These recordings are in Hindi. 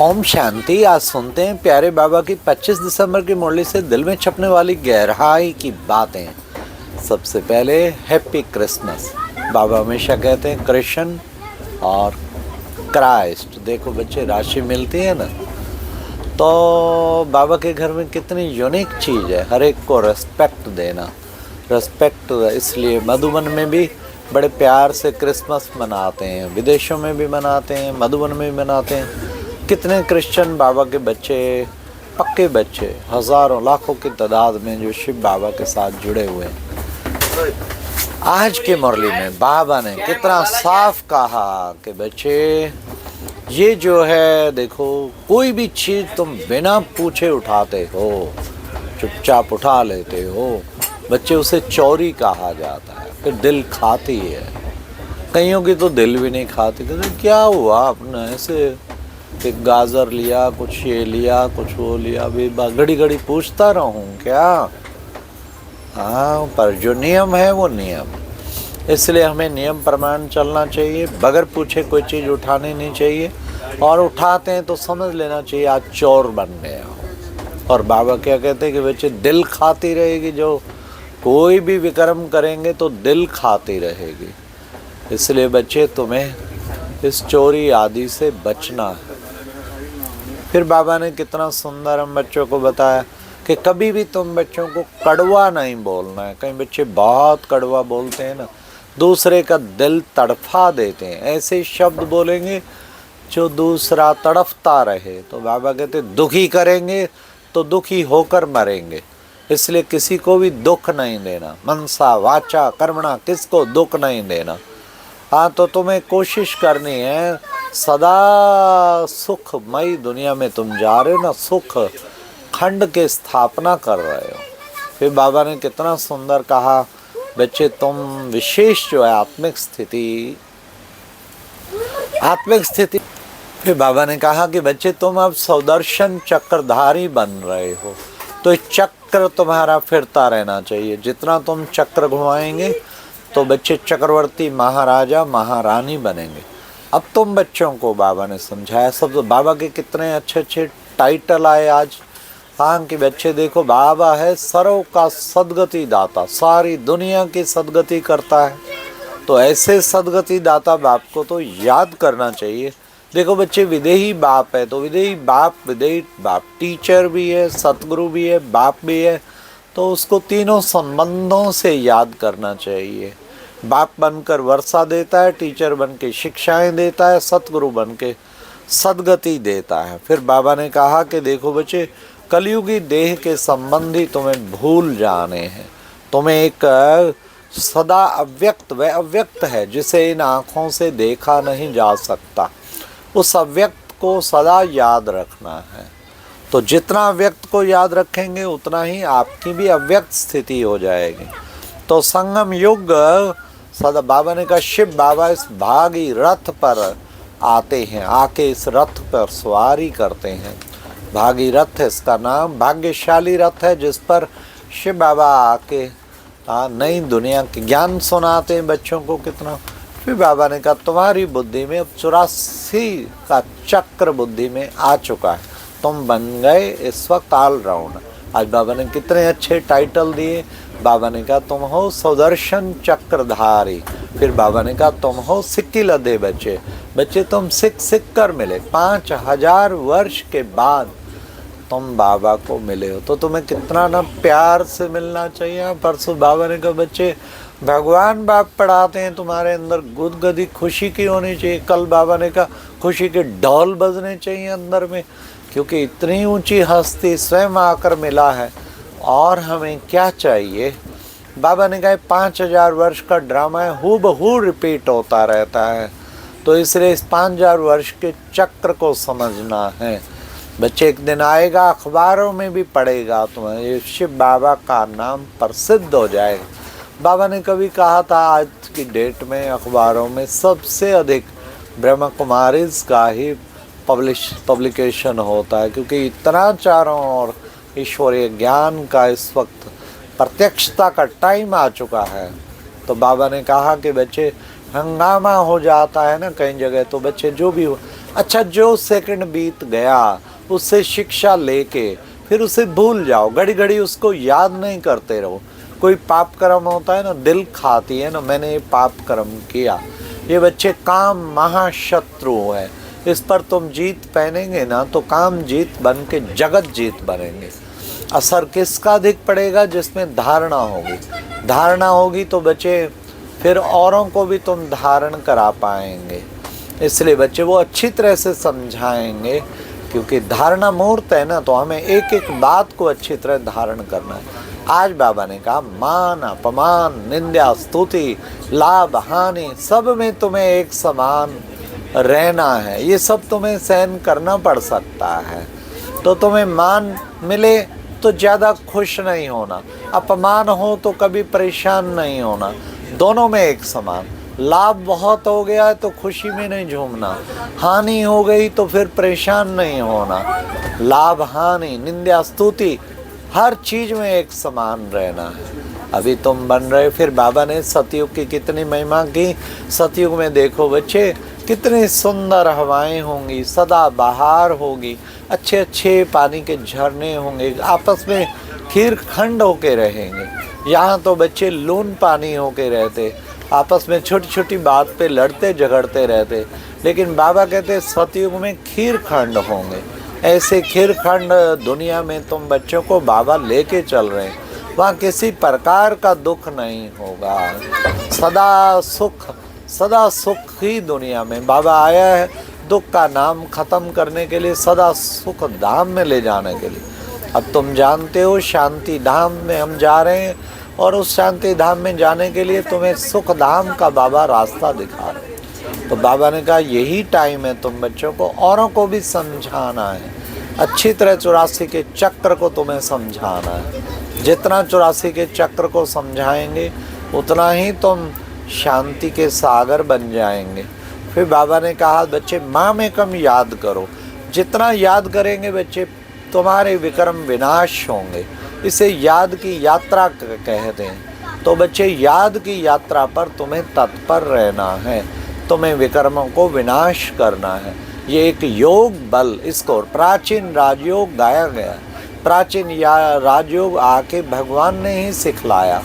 ओम शांति। आज सुनते हैं प्यारे बाबा की 25 दिसंबर की मुरली से दिल में छपने वाली गहराई की बातें। सबसे पहले हैप्पी क्रिसमस। बाबा हमेशा कहते हैं कृष्ण और क्राइस्ट। देखो बच्चे, राशि मिलती है ना, तो बाबा के घर में कितनी यूनिक चीज़ है, हर एक को रेस्पेक्ट देना। रेस्पेक्ट इसलिए मधुबन में भी बड़े प्यार से क्रिसमस मनाते हैं, विदेशों में भी मनाते हैं, मधुबन में भी मनाते हैं। कितने क्रिश्चियन बाबा के बच्चे, पक्के बच्चे, हज़ारों लाखों की तादाद में जो शिव बाबा के साथ जुड़े हुए हैं। आज की मुरली में बाबा ने कितना साफ कहा कि बच्चे ये जो है, देखो कोई भी चीज़ तुम बिना पूछे उठाते हो, चुपचाप उठा लेते हो, बच्चे उसे चोरी कहा जाता है। फिर दिल खाती है, कईयों की तो दिल भी नहीं खाती। कहते क्या हुआ, आपने ऐसे एक गाजर लिया, कुछ ये लिया, कुछ वो लिया, अभी घड़ी घड़ी पूछता रहूं क्या? हाँ, पर जो नियम है वो नियम, इसलिए हमें नियम प्रमाण चलना चाहिए। बगैर पूछे कोई चीज़ उठानी नहीं चाहिए, और उठाते हैं तो समझ लेना चाहिए आज चोर बन गया हो। और बाबा क्या कहते हैं कि बच्चे दिल खाती रहेगी, जो कोई भी विक्रम करेंगे तो दिल खाती रहेगी। इसलिए बच्चे तुम्हें इस चोरी आदि से बचना है। फिर बाबा ने कितना सुंदर हम बच्चों को बताया कि कभी भी तुम बच्चों को कड़वा नहीं बोलना है। कई बच्चे बहुत कड़वा बोलते हैं ना, दूसरे का दिल तड़फा देते हैं। ऐसे शब्द बोलेंगे जो दूसरा तड़फता रहे। तो बाबा कहते दुखी करेंगे तो दुखी होकर मरेंगे। इसलिए किसी को भी दुख नहीं देना, मनसा वाचा कर्मणा, किसको दुख नहीं देना। हाँ, तो तुम्हें कोशिश करनी है, सदा सुखमयी दुनिया में तुम जा रहे हो ना, सुख खंड के स्थापना कर रहे हो। फिर बाबा ने कितना सुंदर कहा, बच्चे तुम विशेष जो है आत्मिक स्थिति। फिर बाबा ने कहा कि बच्चे तुम अब सुदर्शन चक्रधारी बन रहे हो, तो चक्र तुम्हारा फिरता रहना चाहिए। जितना तुम चक्र घुमाएंगे तो बच्चे चक्रवर्ती, महाराजा, महारानी बनेंगे। अब तुम बच्चों को बाबा ने समझाया। सब बाबा के कितने अच्छे अच्छे टाइटल आए आज। हाँ कि बच्चे देखो, बाबा है सर्व का सदगति दाता, सारी दुनिया की सदगति करता है। तो ऐसे सदगति दाता बाप को तो याद करना चाहिए। देखो बच्चे, विदेही बाप है तो विदेही बाप टीचर भी है, सतगुरु भी है, बाप भी है। तो उसको तीनों संबंधों से याद करना चाहिए। बाप बनकर वर्षा देता है, टीचर बन के शिक्षाएं देता है, सतगुरु बन के सदगति देता है। फिर बाबा ने कहा कि देखो बच्चे, कलयुगी देह के संबंधी तुम्हें भूल जाने हैं। तुम्हें एक सदा अव्यक्त, वह अव्यक्त है जिसे इन आँखों से देखा नहीं जा सकता, उस अव्यक्त को सदा याद रखना है। तो जितना अव्यक्त को याद रखेंगे उतना ही आपकी भी अव्यक्त स्थिति हो जाएगी। तो संगम युग सदा बाबा ने कहा, शिव बाबा इस भागी रथ पर आते हैं, आके इस रथ पर सवारी करते हैं। भागी रथ है इसका नाम, भाग्यशाली रथ है जिस पर शिव बाबा आके नई दुनिया के ज्ञान सुनाते हैं बच्चों को। कितना फिर बाबा ने कहा, तुम्हारी बुद्धि में अब 84 का चक्र बुद्धि में आ चुका है, तुम बन गए इस वक्त ऑलराउंडर। आज बाबा ने कितने अच्छे टाइटल दिए। बाबा ने कहा तुम हो सुदर्शन चक्रधारी। फिर बाबा ने कहा तुम हो सिक्की लदे बच्चे। बच्चे तुम सिक कर मिले, 5000 वर्ष के बाद तुम बाबा को मिले हो, तो तुम्हें कितना ना प्यार से मिलना चाहिए। परसों बाबा ने कहा, बच्चे भगवान बाप पढ़ाते हैं, तुम्हारे अंदर गुदगदी खुशी की होनी चाहिए। कल बाबा ने कहा खुशी के ढोल बजने चाहिए अंदर में, क्योंकि इतनी ऊंची हस्ती स्वयं आकर मिला है। और हमें क्या चाहिए? बाबा ने कहा 5000 वर्ष का ड्रामा है, हूबहू रिपीट होता रहता है। तो इसलिए इस 5000 वर्ष के चक्र को समझना है। बच्चे एक दिन आएगा, अखबारों में भी पढ़ेगा, तुम्हें शिव बाबा का नाम प्रसिद्ध हो जाएगा। बाबा ने कभी कहा था, आज की डेट में अखबारों में सबसे अधिक ब्रह्मा कुमारीज का ही पब्लिकेशन होता है, क्योंकि इतना चारों ओर ईश्वरीय ज्ञान का इस वक्त प्रत्यक्षता का टाइम आ चुका है। तो बाबा ने कहा कि बच्चे हंगामा हो जाता है ना कई जगह, तो बच्चे जो भी हो, अच्छा, जो सेकंड बीत गया उससे शिक्षा लेके फिर उसे भूल जाओ, घड़ी घड़ी उसको याद नहीं करते रहो। कोई पाप कर्म होता है ना, दिल खाती है ना, मैंने ये पाप कर्म किया। ये बच्चे काम महाशत्रु है, इस पर तुम जीत पहनेंगे ना तो काम जीत बन के जगत जीत बनेंगे। असर किसका अधिक पड़ेगा? जिसमें धारणा होगी। धारणा होगी तो बच्चे फिर औरों को भी तुम धारण करा पाएंगे। इसलिए बच्चे वो अच्छी तरह से समझाएंगे, क्योंकि धारणा मूर्त है ना, तो हमें एक एक बात को अच्छी तरह धारण करना है। आज बाबा ने कहा मान अपमान निंदा स्तुति लाभ हानि सब में तुम्हें एक समान रहना है। ये सब तुम्हें सहन करना पड़ सकता है। तो तुम्हें मान मिले तो ज़्यादा खुश नहीं होना, अपमान हो तो कभी परेशान नहीं होना, दोनों में एक समान। लाभ बहुत हो गया है तो खुशी में नहीं झूमना, हानि हो गई तो फिर परेशान नहीं होना। लाभ हानि निंदा स्तुति हर चीज में एक समान रहना है। अभी तुम बन रहे, फिर बाबा ने सतयुग की कितनी महिमा की। सतयुग में देखो बच्चे कितनी सुंदर हवाएं होंगी, सदा बहार होगी, अच्छे अच्छे पानी के झरने होंगे, आपस में खीर खंड होके रहेंगे। यहाँ तो बच्चे लून पानी होके रहते, आपस में छोटी छोटी बात पे लड़ते झगड़ते रहते। लेकिन बाबा कहते सतयुग में खीर खंड होंगे। ऐसे खीर खंड दुनिया में तुम बच्चों को बाबा लेके चल रहे हैं। वहाँ किसी प्रकार का दुख नहीं होगा, सदा सुख ही दुनिया में। बाबा आया है दुख का नाम खत्म करने के लिए, सदा सुख धाम में ले जाने के लिए। अब तुम जानते हो शांति धाम में हम जा रहे हैं, और उस शांति धाम में जाने के लिए तुम्हें सुख धाम का बाबा रास्ता दिखा रहे। तो बाबा ने कहा यही टाइम है तुम बच्चों को औरों को भी समझाना है, अच्छी तरह 84 के चक्र को तुम्हें समझाना है। जितना 84 के चक्र को समझाएंगे उतना ही तुम शांति के सागर बन जाएंगे। फिर बाबा ने कहा बच्चे माँ में कम याद करो, जितना याद करेंगे बच्चे तुम्हारे विक्रम विनाश होंगे। इसे याद की यात्रा कहते हैं। तो बच्चे याद की यात्रा पर तुम्हें तत्पर रहना है, तुम्हें विक्रमों को विनाश करना है। ये एक योग बल, इसको प्राचीन राजयोग गाया गया। प्राचीन राजयोग आके भगवान ने ही सिखलाया।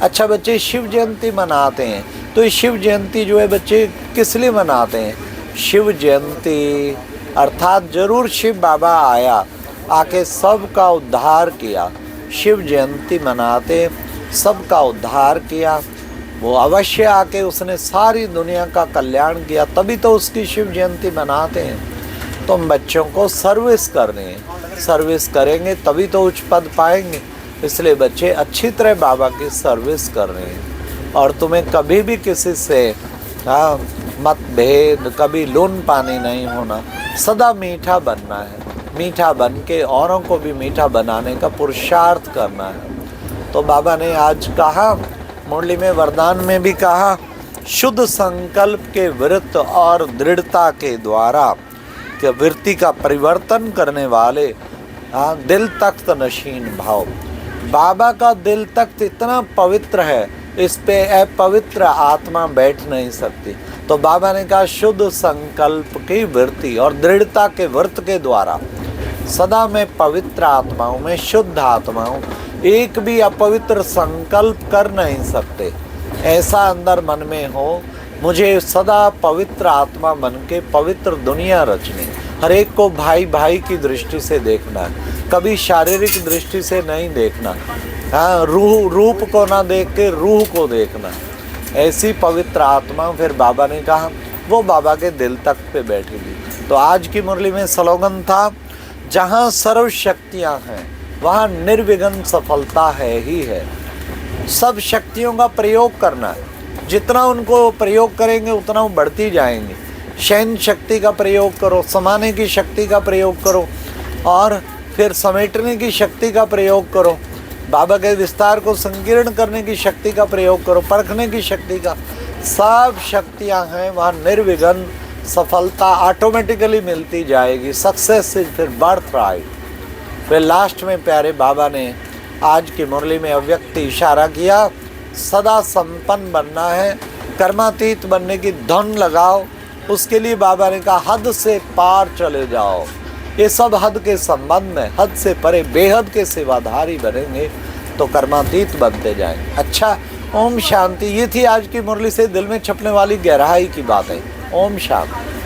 अच्छा बच्चे शिव जयंती मनाते हैं, तो ये शिव जयंती जो है बच्चे किस लिए मनाते हैं? शिव जयंती अर्थात जरूर शिव बाबा आया, आके सबका उद्धार किया। शिव जयंती मनाते सबका उद्धार किया, वो अवश्य आके उसने सारी दुनिया का कल्याण किया, तभी तो उसकी शिव जयंती मनाते हैं। तुम बच्चों को सर्विस करनी है, सर्विस करेंगे तभी तो उच्च पद पाएंगे। इसलिए बच्चे अच्छी तरह बाबा की सर्विस कर रहे हैं। और तुम्हें कभी भी किसी से मतभेद, कभी लून पानी नहीं होना, सदा मीठा बनना है। मीठा बन के औरों को भी मीठा बनाने का पुरुषार्थ करना है। तो बाबा ने आज कहा, मुरली में वरदान में भी कहा, शुद्ध संकल्प के वृत्त और दृढ़ता के द्वारा कि वृत्ति का परिवर्तन करने वाले दिल तख्त नशीन भाव। बाबा का दिल तख्त इतना पवित्र है, इस पे अपवित्र आत्मा बैठ नहीं सकती। तो बाबा ने कहा शुद्ध संकल्प की वृत्ति और दृढ़ता के व्रत के द्वारा सदा मैं पवित्र आत्माओं में, शुद्ध आत्माओं, एक भी अपवित्र संकल्प कर नहीं सकते। ऐसा अंदर मन में हो, मुझे सदा पवित्र आत्मा बन के पवित्र दुनिया रचनी। हर एक को भाई भाई की दृष्टि से देखना है, कभी शारीरिक दृष्टि से नहीं देखना। हाँ, रूप को ना देख के रूह को देखना। ऐसी पवित्र आत्मा, फिर बाबा ने कहा वो बाबा के दिल तक पे बैठेगी। तो आज की मुरली में स्लोगन था, जहाँ सर्व शक्तियाँ हैं वहाँ निर्विघ्न सफलता है ही है। सब शक्तियों का प्रयोग करना है, जितना उनको प्रयोग करेंगे उतना वो बढ़ती जाएंगी। शयन शक्ति का प्रयोग करो, समाने की शक्ति का प्रयोग करो, और फिर समेटने की शक्ति का प्रयोग करो, बाबा के विस्तार को संकीर्ण करने की शक्ति का प्रयोग करो, परखने की शक्ति का। सब शक्तियां हैं वहाँ निर्विघ्न सफलता ऑटोमेटिकली मिलती जाएगी। सक्सेस इज फिर बर्थ राइट। फिर लास्ट में प्यारे बाबा ने आज की मुरली में अव्यक्त इशारा किया, सदा संपन्न बनना है, कर्मातीत बनने की धुन लगाओ, उसके लिए बाबा ने कहा हद से पार चले जाओ। ये सब हद के संबंध में, हद से परे बेहद के सेवाधारी बनेंगे तो कर्मातीत बनते जाएंगे। अच्छा, ओम शांति। ये थी आज की मुरली से दिल में छपने वाली गहराई की बातें। ओम शांति।